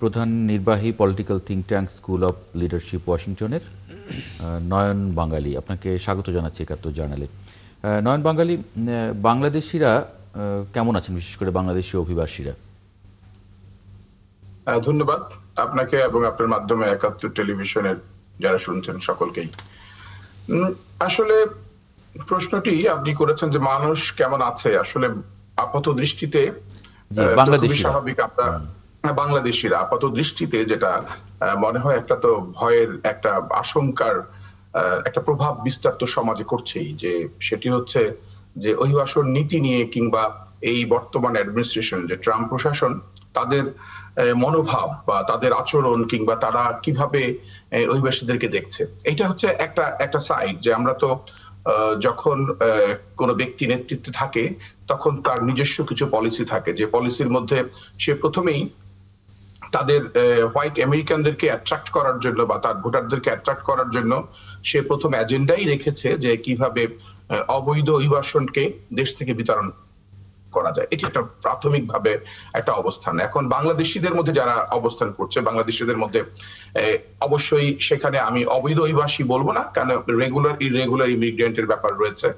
প্রধান নির্বাহী political think tank school of leadership ওয়াশিংটনের নয়ন বাঙালি, আপনাকে স্বাগত জানাচ্ছি একাত্তর জার্নালে। নয়ন বাঙালি, বাংলাদেশিরা কেমন আছেন, বিশেষ করে বাংলাদেশি অভিবাসীরা? ধন্যবাদ আপনাকে এবং আপনার মাধ্যমে একাত্তর টেলিভিশনের যারা শুনছেন সকলকেই। আসলে প্রশ্নটি আপনি করেছেন যে মানুষ কেমন আছে, আসলে আপাত দৃষ্টিতে খুবই স্বাভাবিক। আপনার বাংলাদেশিরা আপাত দৃষ্টিতে যেটা মনে হয়, একটা তো ভয়ের, একটা আশঙ্কার একটা প্রভাব বিস্তার তো সমাজে করছেই, যে সেটি হচ্ছে যে অভিবাসন নীতি নিয়ে কিংবা এই বর্তমান অ্যাডমিনিস্ট্রেশন, যে ট্রাম্প প্রশাসন, তাদের মনোভাব বা তাদের আচরণ কিংবা তারা কিভাবে অভিবাসীদেরকে দেখছে, এটা হচ্ছে একটা সাইড। যে আমরা তো যখন কোনো ব্যক্তি নেতৃত্বে থাকে তখন তার নিজস্ব কিছু পলিসি থাকে, যে পলিসির মধ্যে সে প্রথমেই তাদের হোয়াইট আমেরিকানদেরকে অ্যাট্রাক্ট করার জন্য বা তার ভোটারদেরকে অ্যাট্রাক্ট করার জন্য সে প্রথম এজেন্ডাই রেখেছে যে কিভাবে অবৈধ অভিবাসনকে দেশ থেকে বিতরণ করা যায়। এটি একটা প্রাথমিকভাবে একটা অবস্থান। এখন বাংলাদেশিদের মধ্যে যারা অবস্থান করছে, বাংলাদেশিদের মধ্যে অবশ্যই সেখানে আমি অবৈধ অভিবাসী বলবো না, কারণ রেগুলার ইরেগুলার ইমিগ্রেন্টের ব্যাপার রয়েছে।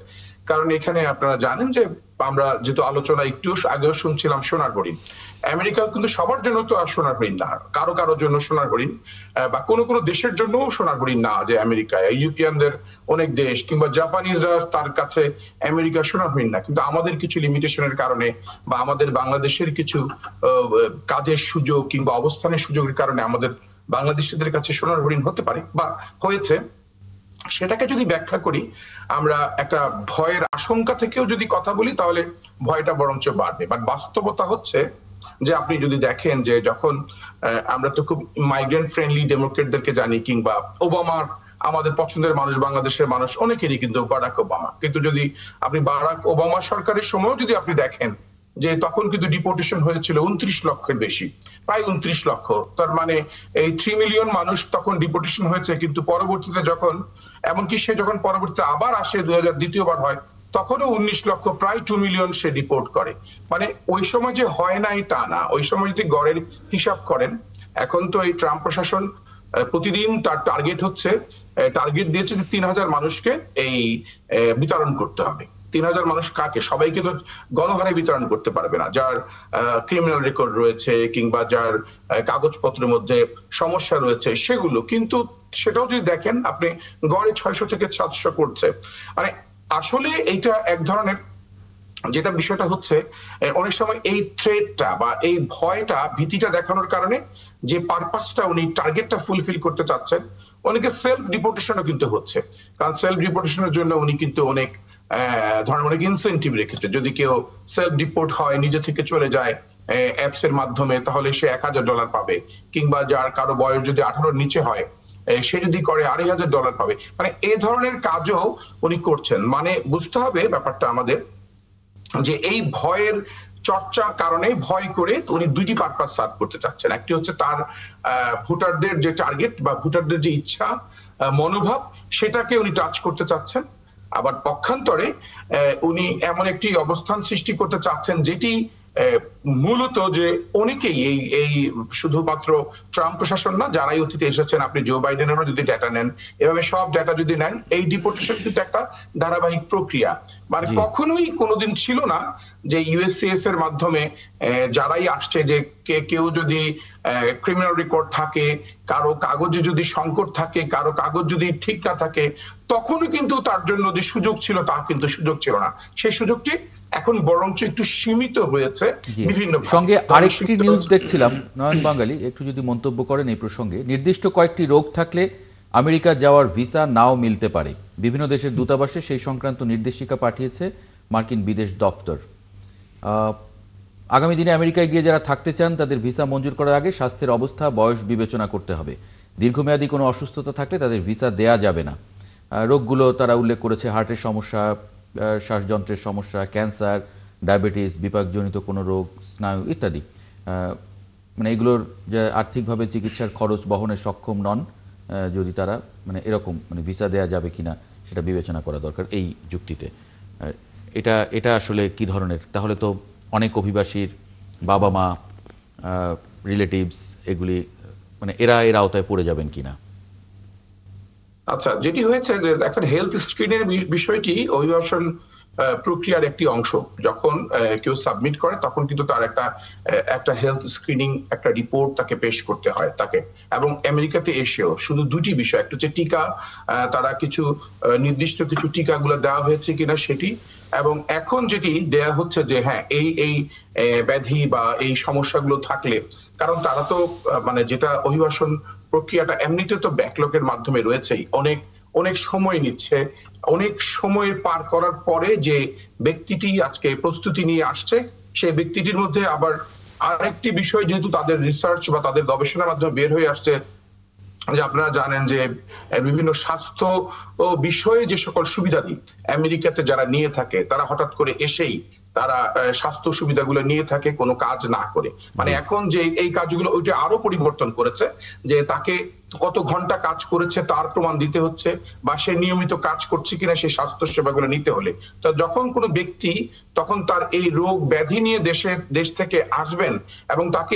কারণ এখানে আপনারা জানেন যে আমরা যেহেতু আলোচনা একটু আগেও শুনছিলাম সোনার হরিণ, আমেরিকা কিন্তু সবার জন্য তো আর সোনার হরিণ না, কারো কারোর জন্য সোনার হরিণ, বা কোনো কোনো দেশের জন্য সোনার হরিণ না। যে আমেরিকায় ইউরোপিয়ানদের অনেক দেশ কিংবা জাপানিজরা তার কাছে আমেরিকা সোনার হরিণ না, কিন্তু আমাদের কিছু লিমিটেশনের কারণে বা আমাদের বাংলাদেশের কিছু কাজের সুযোগ কিংবা অবস্থানের সুযোগের কারণে আমাদের বাংলাদেশিদের কাছে সোনার হরিণ হতে পারে বা হয়েছে। সেটাকে যদি ব্যাখ্যা করি, আমরা একটা ভয়ের আশঙ্কা থেকেও যদি কথা বলি, তাহলে ভয়টা বরঞ্চ বাড়বে। বাট বাস্তবতা হচ্ছে যে আপনি যদি দেখেন যে যখন আমরা তো খুব মাইগ্রেন্ট ফ্রেন্ডলি ডেমোক্রেটদেরকে জানি, কিংবা ওবামার আমাদের পছন্দের মানুষ, বাংলাদেশের মানুষ অনেকেরই কিন্তু বারাক ওবামা, কিন্তু যদি আপনি বারাক ওবামা সরকারের সময় যদি আপনি দেখেন যে তখন কিন্তু ডিপোর্টেশন হয়েছিল 29 লক্ষের বেশি, প্রায় 29 লক্ষ। তার মানে এই 3 মিলিয়ন মানুষ তখন ডিপোর্টেশন হয়েছে। কিন্তু পরবর্তীতে যখন, এমনকি সে যখন পরবর্তীতে আবার আসে 2000 দ্বিতীয়বার হয়, তখনও 19 লক্ষ, প্রায় 2 মিলিয়ন সে ডিপোর্ট করে। মানে ওই সময় যে হয় নাই তা না, ওই সময় যদি গড়ের হিসাব করেন, এখন তো এই ট্রাম্প প্রশাসন প্রতিদিন তার টার্গেট দিয়েছে যে 3000 মানুষকে এই বিতরণ করতে হবে। 3000 মানুষ কাকে? সবাইকে তো গণহারে বিতরণ করতে পারবে না, যার ক্রিমিনাল রেকর্ড রয়েছে কিংবা যার কাগজপত্রের মধ্যে সমস্যা রয়েছে সেগুলো। কিন্তু সেটাও যদি দেখেন আপনি, গড়ে 600 থেকে 700 করছে। মানে আসলে এইটা এক ধরনের, যেটা বিষয়টা হচ্ছে অনেক সময় এই থ্রেটটা বা এই ভয়টা, ভীতিটা দেখানোর কারণে যে পারপাসটা উনি টার্গেটটা ফুলফিল করতে চাচ্ছেন, অনেকে সেলফ ডিপোর্টেশনও কিন্তু হচ্ছে। কারণ সেলফ ডিপোর্টেশনের জন্য উনি কিন্তু অনেক ধরেন অনেক ইনসেন্টিভ রেখেছে। যদি কেউ সেলফ ডিপোর্ট হয়, নিজে থেকে চলে যায় অ্যাপস এর মাধ্যমে, তাহলে সে $1000 পাবে, কিংবা যার কারো বয়স যদি 18-র নিচে হয় সে যদি করে $2500 পাবে। মানে এই ধরনের কাজও উনি করছেন। মানে বুঝতে হবে ব্যাপারটা আমাদের, যে এই ভয়ের চর্চার কারণে ভয় করে উনি দুইটি পারপাস সার্ভ করতে চাচ্ছেন। একটি হচ্ছে তার ভোটারদের যে টার্গেট বা ভোটারদের যে ইচ্ছা, মনোভাব, সেটাকে উনি টাচ করতে চাচ্ছেন। আবার পক্ষান্তরে উনি এমন একটি অবস্থান সৃষ্টি করতে চাচ্ছেন যেটি মূলত যে অনেকেই এই শুধুমাত্র ট্রাম্প প্রশাসন না, যারাই অতীতে এসেছেন, আপনি জো বাইডেনেরও যদি ডেটা নেন, এভাবে সব ডেটা যদি নেন, এই ডিপোর্টেশন কিন্তু একটা ধারাবাহিক প্রক্রিয়া। মানে কখনোই কোনোদিন ছিল না যে ইউএসসিএস এর মাধ্যমে যারাই আসছে, যে কেউ যদি ক্রিমিনাল রেকর্ড থাকে, কারো কাগজে যদি সংকট থাকে, কারো কাগজ যদি ঠিক না থাকে, তখনও কিন্তু তার জন্য যে সুযোগ ছিল তা কিন্তু সুযোগ ছিল না। সেই সুযোগটি এখন বরঞ্চ একটু সীমিত হয়েছে বিভিন্ন। সঙ্গে আরেকটি নিউজ দেখছিলাম নয়ন বাঙালি, একটু যদি মন্তব্য করেন এই প্রসঙ্গে। নির্দিষ্ট কয়েকটি রোগ থাকলে আমেরিকা যাওয়ার ভিসা নাও মিলতে পারে। বিভিন্ন দেশের দূতাবাসে সেই সংক্রান্ত নির্দেশিকা পাঠিয়েছে মার্কিন বিদেশ দপ্তর। আগামী দিনে আমেরিকায় গিয়ে যারা থাকতে চান তাদের ভিসা মঞ্জুর করার আগে স্বাস্থ্যের অবস্থা, বয়স বিবেচনা করতে হবে। দীর্ঘমেয়াদী কোনো অসুস্থতা থাকলে তাদের ভিসা দেয়া যাবে না। রোগগুলো তারা উল্লেখ করেছে: হার্টের সমস্যা, শ্বাসযন্ত্রের সমস্যা, ক্যান্সার, ডায়াবেটিস, বিপাকজনিত কোনো রোগ, স্নায়ু ইত্যাদি। মানে এগুলোর যে আর্থিকভাবে চিকিৎসার খরচ বহনে সক্ষম নন, যদি তারা মানে এরকম মানে ভিসা দেয়া যাবে কিনা সেটা বিবেচনা করা দরকার এই যুক্তিতে। এটা আসলে কি ধরনের? তাহলে তো অনেক অভিবাসীর বাবা মা রিলেটিভস এগুলি মানে এরা এর আওতায় পড়ে যাবেন কিনা? আচ্ছা, যেটি হয়েছে যে দেখেন, হেলথ স্ক্রিনের বিষয়টি অভিবাসন প্রক্রিয়ার একটি অংশ। যখন কেউ সাবমিট করে তখন কিন্তু তার একটা হেলথ স্ক্রিনিং একটা রিপোর্ট তাকে পেশ করতে হয় তাকে। এবং আমেরিকাতে এসেও শুধু দুটি বিষয়, একটা হচ্ছে টিকা, তারা কিছু নির্দিষ্ট কিছু টিকাগুলো দেওয়া হয়েছে কিনা সেটি, এবং এখন যেটি দেয়া হচ্ছে যে হ্যাঁ এই এই ব্যাধি বা এই সমস্যাগুলো থাকলে, কারণ তারা তো মানে যেটা অভিবাসন প্রক্রিয়াটা এমনিতে তো ব্যাকলগের মাধ্যমে রয়েছেই, অনেক অনেক সময় নিচ্ছে। অনেক সময় পার করার পরে যে ব্যক্তিটি আজকে প্রস্তুতি নিয়ে আসছে, সেই ব্যক্তিটির মধ্যে আবার আরেকটি বিষয়, যেহেতু তাদের রিসার্চ বা তাদের গবেষণার মাধ্যমে বের হয়ে আসছে যে আপনারা জানেন যে বিভিন্ন স্বাস্থ্য ও বিষয়ে যে সকল সুবিধাদি আমেরিকাতে যারা নিয়ে থাকে, তারা হঠাৎ করে এসেই তারা স্বাস্থ্য সুবিধাগুলো নিয়ে থাকে কোনো কাজ না করে। মানে এখন যে এই কাজগুলো ওইটা আরো পরিবর্তন করেছে, যে তাকে কত ঘন্টা কাজ করেছে তার প্রমাণ দিতে হচ্ছে, বা সে নিয়মিত কাজ করছে কিনা সেই স্বাস্থ্য সেবাগুলো নিতে হলে। তো যখন কোনো ব্যক্তি তখন তার এই রোগ ব্যাধি নিয়ে দেশ থেকে আসবেন, এবং তাকে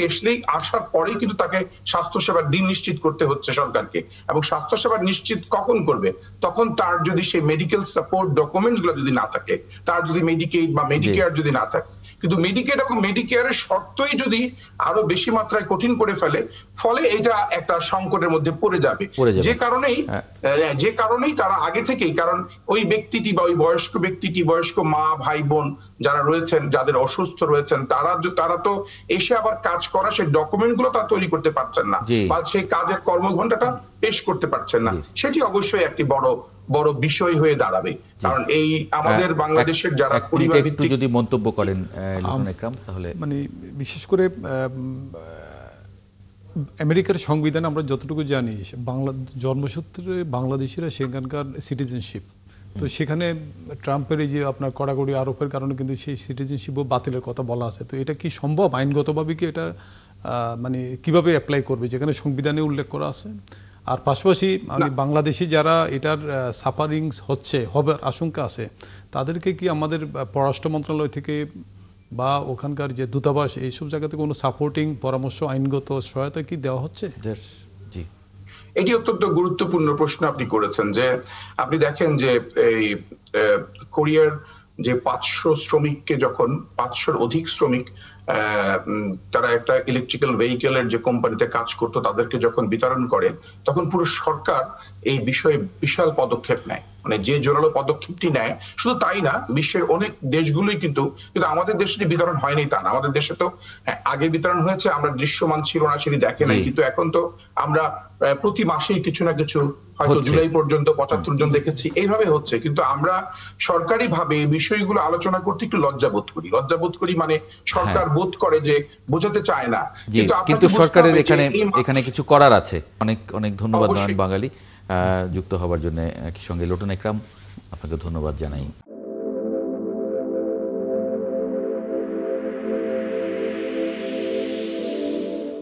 আসার পরেই কিন্তু তাকে স্বাস্থ্য সেবার দিন নিশ্চিত করতে হচ্ছে সরকারকে। এবং স্বাস্থ্য সেবা নিশ্চিত কখন করবে? তখন তার যদি সেই মেডিকেল সাপোর্ট ডকুমেন্টস গুলো যদি না থাকে, তার যদি মেডিকেড বা মেডিকেয়ার যদি না থাকে, কিন্তু মেডিকেড এবং মেডিকেয়ারের শর্তই যদি আরো বেশি মাত্রায় কঠিন করে ফলে এটা একটা সংকটের মধ্যে পড়ে যাবে। যে কারণেই তারা আগে থেকেই, কারণ ওই ব্যক্তিটি বা ওই বয়স্ক ব্যক্তিটি, বয়স্ক মা ভাই বোন যারা রয়েছেন, যাদের অসুস্থ রয়েছেন, তারা তো এসে আবার কাজ করা সেই ডকুমেন্ট গুলো তারা তৈরি করতে পারছেন না, বা সেই কাজের কর্মঘণ্টাটা পেশ করতে পারছেন না। সেটি অবশ্যই একটি বড় বড় বিষয় হয়ে দাঁড়াবে। কারণ এই আমাদের বাংলাদেশের যারা পরিবার ভিত্তিক, যদি মন্তব্য করেন লিটন একরাম, তাহলে মানে বিশেষ করে আমেরিকার সংবিধান আমরা যতটুকু জানি, জন্মসূত্রে বাংলাদেশিরা সেখানকার সিটিজেনশিপ, তো সেখানে ট্রাম্পের এই যে আপনার কড়াকড়ি আরোপের কারণে কিন্তু সেই সিটিজেনশিপও বাতিলের কথা বলা আছে। তো এটা কি সম্ভব আইনগতভাবে? কি এটা মানে কিভাবে অ্যাপ্লাই করবে যেখানে সংবিধানে উল্লেখ করা আছে? আর পাশাপাশি মানে বাংলাদেশি যারা এটার সাফারিংস হবার আশঙ্কা আছে, তাদেরকে কি আমাদের পররাষ্ট্র মন্ত্রণালয় থেকে বা ওখানকার যে দূতাবাস, এইসব জায়গাতে কোনো সাপোর্টিং পরামর্শ, আইনগত সহায়তা কি দেওয়া হচ্ছে? জি, এটি অত্যন্ত গুরুত্বপূর্ণ প্রশ্ন আপনি করেছেন। যে আপনি দেখেন যে এই কোরিয়ার যে 500 শ্রমিককে, যখন 500-র অধিক শ্রমিক তারা একটা ইলেকট্রিক্যাল ভেহিকেলের যে কোম্পানিতে কাজ করতো, তাদেরকে যখন বিতরণ করে, তখন পুরো সরকার এই বিষয়ে বিশাল পদক্ষেপ নেয়। মানে যে জোরালো পদক্ষেপটি নেয়, শুধু তাই না, বিশ্বের অনেক দেশগুলোই কিন্তু আমাদের দেশে যে বিতরণ হয়নি তা না। আমাদের দেশে তো আগে বিতরণ হয়েছে, আমরা দৃশ্যমান ছিল না, সেটি দেখে নাই, কিন্তু এখন তো আমরা প্রতি মাসেই কিছু না কিছু, হয়তো জুলাই পর্যন্ত 75 জন দেখেছি, এইভাবে হচ্ছে। কিন্তু আমরা সরকারি ভাবে এই বিষয়গুলো আলোচনা করতে একটু লজ্জাবোধ করি। মানে সরকার বোধ করে যে বোঝাতে চায় না, কিন্তু সরকারের এখানে কিছু করার আছে। অনেক অনেক ধন্যবাদ নয়ন বাঙালি যুক্ত হবার জন্য। একই সঙ্গে লিটন একরাম, আপনাকে ধন্যবাদ জানাই।